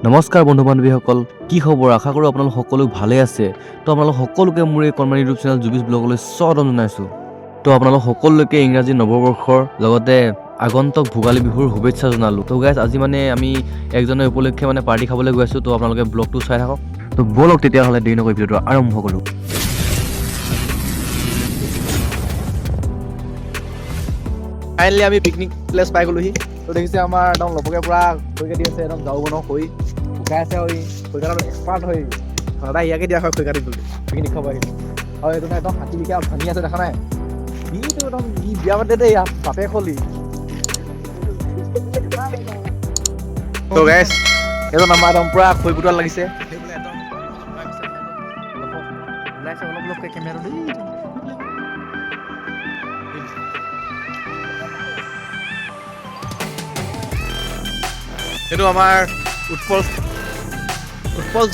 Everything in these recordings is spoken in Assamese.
নমস্কাৰ বন্ধু বান্ধৱীসকল, কি খবৰ? আশা কৰোঁ আপোনালোক সকলো ভালে আছে। তো আপোনালোক সকলোকে মোৰ এই কৰ্মী ইউটিউব চেনেল জুবিছ ব্লগলৈ স্বাগতম জনাইছোঁ। তো আপোনালোক সকলোকে ইংৰাজী নৱবৰ্ষৰ লগতে আগন্তুক ভোগালী বিহুৰ শুভেচ্ছা জনালোঁ। তো গাইজ আজি আমি একজনৰ উপলক্ষে পাৰ্টি খাবলৈ গৈ আছোঁ। তো আপোনালোকে ব্লগটো চাই থাকক। তো ব'লক তেতিয়াহ'লে দেৰি নকৰি ভিডিঅ'টো আৰম্ভ কৰোঁ। ফাইনেলি আমি পিকনিক প্লেচ পাই গ'লোহি। তো দেখিছে আমাৰ একদম লপকে পুৰা খৰি কাটি আছে, একদম যাওঁ বনাওঁ খৰি শুকাই আছে। আৰু খৰি কটাত এক্সপাৰ্ট হৈ সদায় ইয়াকে দিয়া হয় খৰি কাটি বুলি পিকনিক খাব আহিলে। আৰু এইটো একদম হাতী বিকা ভাঙি আছে, দেখা নাই? সিটো একদম ই বিয়া পাতে দেই, বাপে খলি। তো গাইছ, এজন আমাৰ একদম পুৰা খৰি পুতোৱাত লাগিছে। ওলাইছে অলপ অলপকৈ কেমেৰাটো দেই। সেইটো আমাৰ উৎপল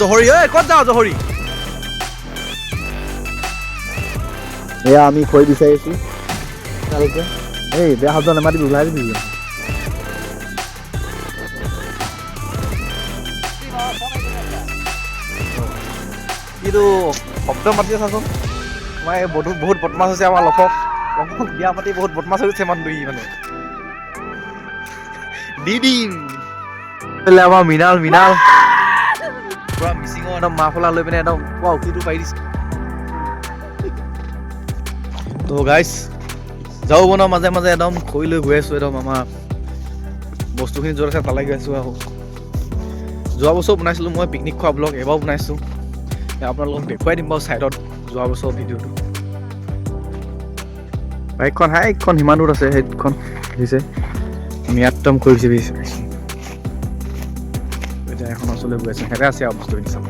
জহৰী। ঐ ক'ত যাওঁ জহৰী? এয়া আমি খৰি বিচাৰিছোঁ। এই বেয়া শব্দ নেমাতিবি, ওলাই দিবি। কিন্তু শব্দ মাতি চাচোন, আমাৰ এই বহুত বদমাছ হৈছে। আমাৰ লফক বিয়া পাতি বহুত বদমাছ হৈ গৈছে মানুহটো। ই দি দিম আমাৰ মৃণাল পুৰা মিচিঙৰ একদম মাফলা লৈ পিনে একদম পুৰা উকিটো পাৰি দিছে। তো গাইছ, যাওঁ বনাওঁ মাজে মাজে একদম খৰি লৈ গৈ আছোঁ। একদম আমাৰ বস্তুখিনি য'ত আছে তালৈ গৈ আছোঁ। আৰু যোৱা বছৰ বনাইছিলোঁ মই পিকনিক খোৱা ব্লগ, এবাৰো বনাইছোঁ। আপোনালোকক দেখুৱাই দিম বাৰু ছাইডত যোৱা বছৰ ভিডিঅ'টো। বাইকখন সিমান দূৰ আছে, সেইখন দেখিছে আমি একদম খৰি বিচাৰিছোঁ। এতিয়া এখন ওচৰলৈ গৈ আছে, সেয়াতে আছে আৰু বস্তুখিনি চাব।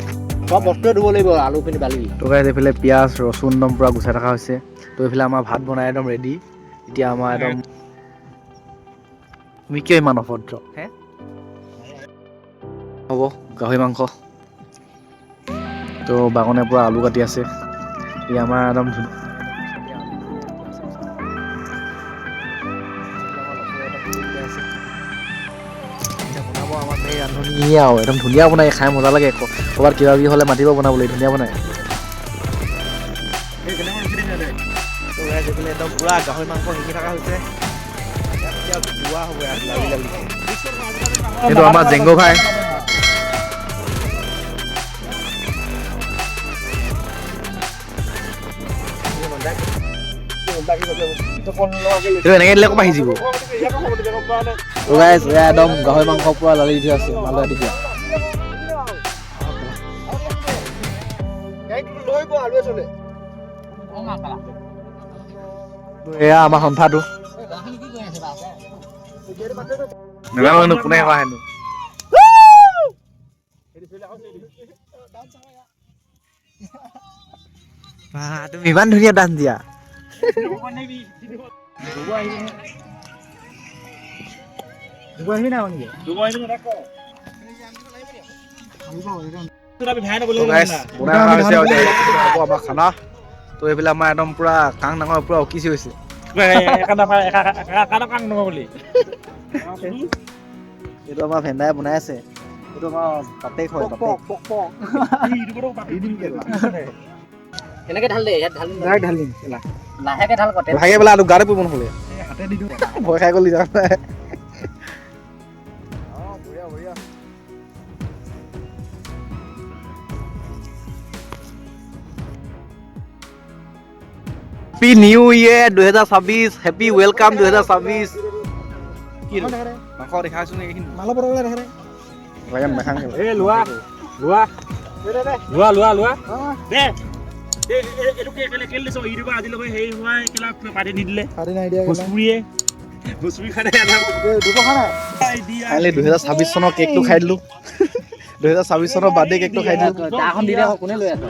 সব বস্তুৱে ধুব লাগিব, আলুখিনি বালি। তো গাইছ, এইফালে পিঁয়াজ ৰচুন একদম পূৰা গুচাই থকা হৈছে। তো এইফালে আমাৰ ভাত বনাই একদম ৰেডি। এতিয়া আমাৰ একদম তুমি কিয় ইমান অভদ্ৰ হে? হ'ব গাহৰি মাংস। তো বাগনে পূৰা আলু কাটি আছে। ই আমাৰ একদম বনাব আমাক এই ৰান্ধনীয়ে আৰু একদম ধুনীয়া বনাই, খাই মজা লাগে। ক'ৰবাত কিবা কিবি হ'লে মাতিব বনাবলৈ, ধুনীয়া বনাই। একদম পুৰা গাহৰি মাংস শিকি থকা হৈছে। সেইটো আমাৰ জেংগো ভাই। এনেকে দিলে ক'ৰপৰা সিজিব? একদম গাহৰি মাংস পুৰা লালি দি আছে, ভালদৰে দি দিয়া। এয়া আমাৰ সন্থাটো নাজানো কোনে কোৱা হেনো। তুমি ইমান ধুনীয়া ডান্স দিয়া। আমাৰ খানা তো এইফালে আমাৰ একদম পুৰা কাং ডাঙৰ পুৰা অকিচি হৈছে। এইটো আমাৰ ভেন্দাই বনাই আছে। এইটো আমাৰ বাপেক হয়, এনেকে ঢাল দে, ইয়াত ঢাল ঢালিম লাহেকে ঢাল কতে। ভাগে পেলাই আৰু গাতে পৰিব নহ'লে। ভয় খাই গ'লি যাম। Happy new year 2026, happy welcome 2026। কি মাংস দেখাইছো নে এইখিনি? কাইলৈ 2026 চনৰ কেকটো খাই দিলো। 2026 চনৰ বাৰ্থডে কেকটো খাই দিলো। কোনে লৈ আছ?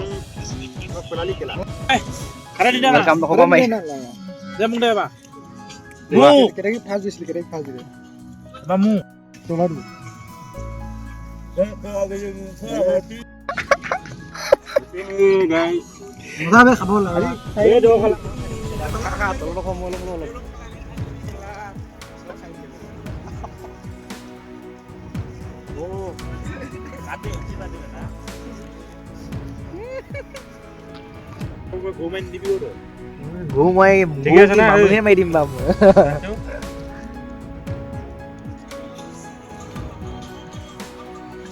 ৱেলকাম নহ'ব মাই। গৰু মই মানুহে মাৰি দিম বাৰু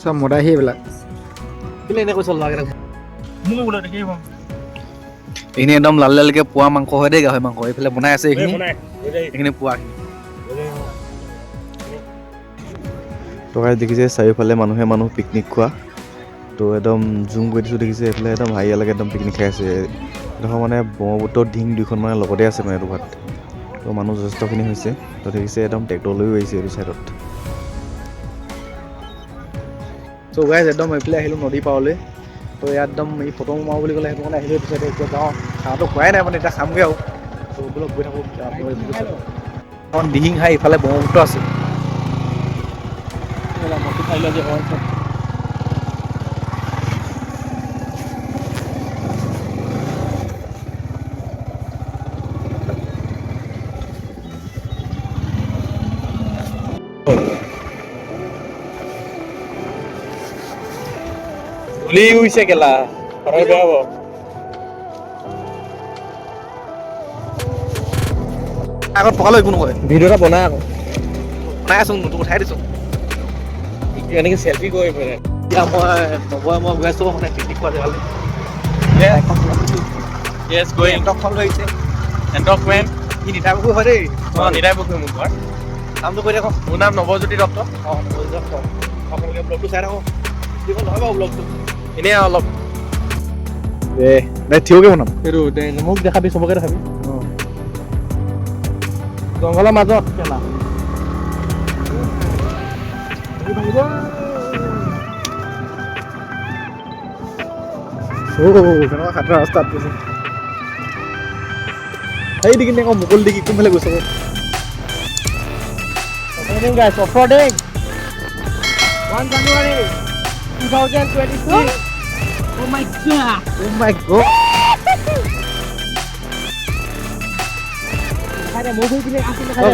চব মদাহি এইবিলাক কেলে এনে কৈছ ল'ৰাকেইটাক এইখিনি একদম লাল লালকে পোৱা মাংস হয় দেই গাহৰি মাংস এইফালে বনাই আছে এইখিনি পোৱা তো গাইজ দেখিছে চাৰিওফালে মানুহ পিকনিক খোৱা তো একদম জুম কৰি দিছোঁ দেখিছে এইফালে একদম হাৰিয়ালৈকে একদম পিকনিক খাই আছে এইডোখৰ মানে ব্ৰহ্মপুত্ৰ ঢিং দুইখন মানে লগতে আছে মানে এইটো ভাত তো মানুহ যথেষ্টখিনি হৈছে তো দেখিছে একদম ট্ৰেক্টৰ লৈও আহিছে এইটো ছাইডত চ' গাইজ একদম এইফালে আহিলোঁ নদী পাৰলৈ তো ইয়াত একদম এই ফটো মাৰো বুলি ক'লে সেইটো কাৰণে আহিলোঁ পিছত এতিয়া যাওঁ খাওঁতো খোৱাই নাই মানে এতিয়া খামগৈ আৰু ত' বোলক গৈ থাকোঁ এখন দিহিং খাই ইফালে ব্ৰহ্মপুত্ৰ আছে ধূলি উৰিছে কেলা বেয়া হ'ব আগত পকালৈ একো নকয় ভিডিঅ' এটা বনাই আকৌ বনাই আছোঁ নতুন উঠাই দিছোঁ এনেকৈ চেল্ফি কৰি পেলাই এতিয়া মই গৈ আছোঁ মানে পিকনিক খোৱা জেগালৈ এণ্টকখন লৈ আহিছে এণ্টকমেণ্ট ই নিতাইপুখুৰী হয় দেই নিতাইপুখুৰী মোৰ ঘৰ নামটো কৈ থাকক মোৰ নাম নৱজ্যোতি দত্ত নৱজ্যোতি দত্ত আপোনালোকে ব্লগটো চাই থাকক যিখন নহয় বাৰু ব্লগটো এনেই অলপ থিয়কে বনাম সেইটো মোক দেখাবি চবকে দেখাবি জংঘলৰ মাজত কেলা কেনেকুৱা খাতৰা ৰাস্তাত গৈছে সেই দিকে আকৌ মুকলি দিকে কোনফালে গৈছে guys offroading 1 January 2022 oh my god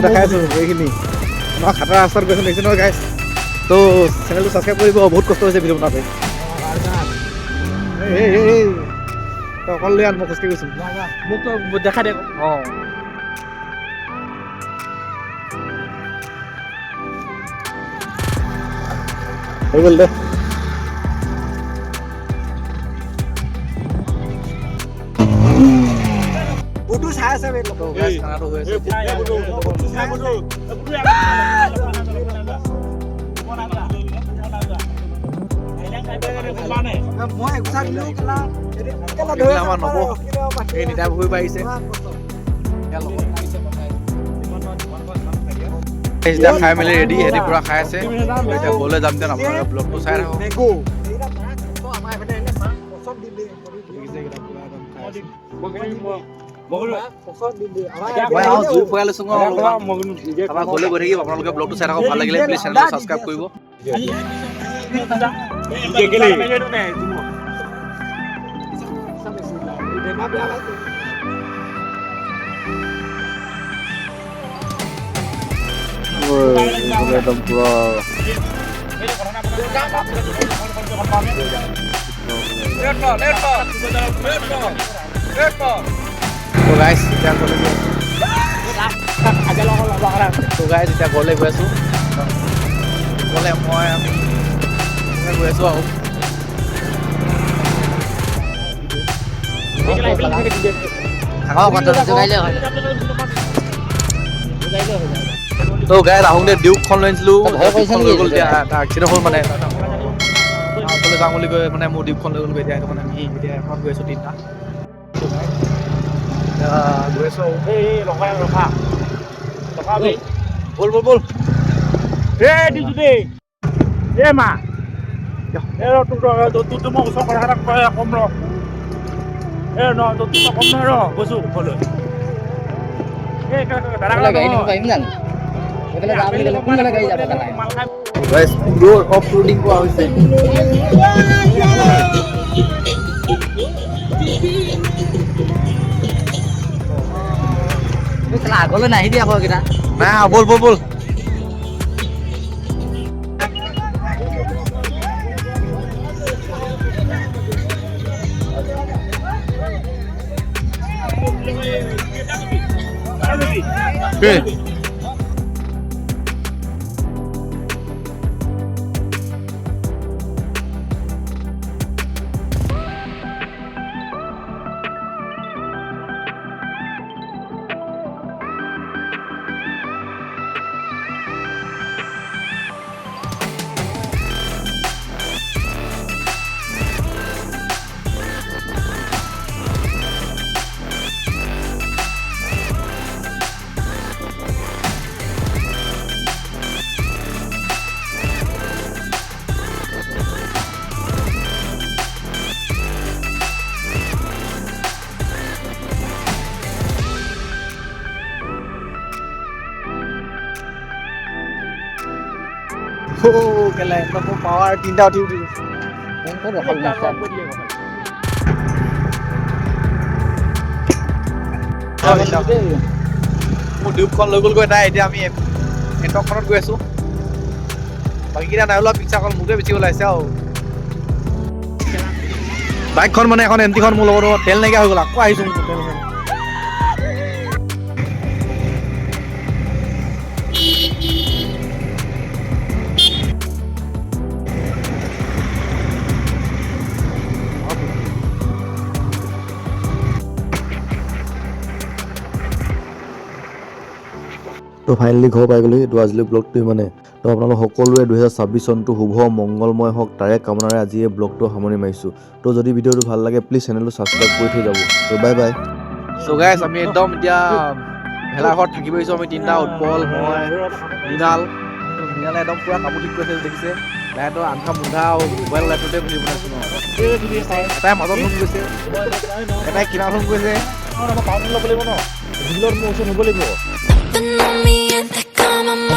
দেখাই আছোঁ এইখিনি আমাৰ খাতৰা ৰাস্তাত গৈছে দেখিছে নহয় গাইছ তো চেনেলটো ছাবস্ক্ৰাইব কৰিব বহুত কষ্ট হৈছে ভিডিঅ' বনাওঁতে তই অকল লৈ আন মই খোজকাঢ়ি গৈছোঁ মোক দেখাই দে অঁ হৈ গ'ল দে বুটু চাই আছে বে লোক গাইছ খানাটো হৈ আছে মই গুছা দিলো কেলা আমাৰ নব এই নিতাইপুখুৰী পাৰিছে এতিয়া খাই মেলি ৰেডি সিহঁতি পূৰা খাই আছে এতিয়া গ'লে যাম এতিয়া আপোনালোকে ব্লগটো চাই থাকক জুই ফুৱাই লৈছোঁ আমাৰ গ'লে গৈ থাকিম আপোনালোকে ব্লগটো চাই থাকক ভাল লাগিলে প্লিজ চেনেলটো ছাবস্ক্ৰাইব কৰিব একদম পুৰা তো গাইছ এতিয়া ঘৰলৈ গৈ আছোঁ গ'লে আমি গৈ আছোঁ আৰু তো গাইছ আহোঁতে ডিউকখন লৈ আনিছিলোঁ লৈ গ'ল এতিয়া এটা এক্সিডেণ্ট হ'ল মানে ওচৰলৈ যাওঁ বুলি কৈ মানে মোৰ ডিউকখন লৈ গ'লগৈ এতিয়া সেইটো মানে আমি এতিয়া এখন গৈ আছোঁ তিনিটা গৈ আছোঁ বল মা তোৰ মই ওচৰ কথা এটা কম ৰ তোৰ কম নহয় ৰ গৈছোঁ ঘৰলৈ অফৰোডিং কৰা হৈছে আগলৈ নাহিবি আকৌ এইকেইটা নাই বল কেলে একদম পাৱাৰ তিনিটা উঠি উঠি মোৰ ডিউবখন লৈ গ'লগৈ তাই এতিয়া আমি এণ্টকখনত গৈ আছো বাকীকেইটা নাই ওলোৱা পিকচাৰ অকল মোকে বেছি ওলাইছে আৰু বাইকখন মানে এখন এমটিখন মোৰ লগত তেল নাইকিয়া হৈ গ'ল আকৌ আহিছো তো ফাইনেলি ঘৰ পাই গ'লোহি। তো আজিলৈ ব্লগটো ইমানে। তো আপোনালোক সকলোৱে 2026 চনটো শুভ মংগলময় হওক তাৰে কামনাৰে আজি এই ব্লগটো সামৰি মাৰিছোঁ। তো যদি ভিডিঅ'টো ভাল লাগে প্লিজ চেনেলটো ছাবস্ক্ৰাইব কৰি থৈ যাব। তো বাই বাই। চ' গাইছ আমি একদম এতিয়া ভেলাঘৰত থাকি পাইছোঁ আমি তিনিটা উৎপল মই মৃণালে একদম পূৰা কাপোৰ ঠিক কৰিছে দেখিছে লাইটৰ আন্ধা মুন্ধা আৰু মোবাইল লাইটতে বুজি বনাইছোঁ ন এটাই মাজত ধুম গৈছে এটাই কিনাৰত ধুম গৈছে ল'ব লাগিব ন মোৰ ওচৰত হ'ব লাগিব Nothing on me and they come on my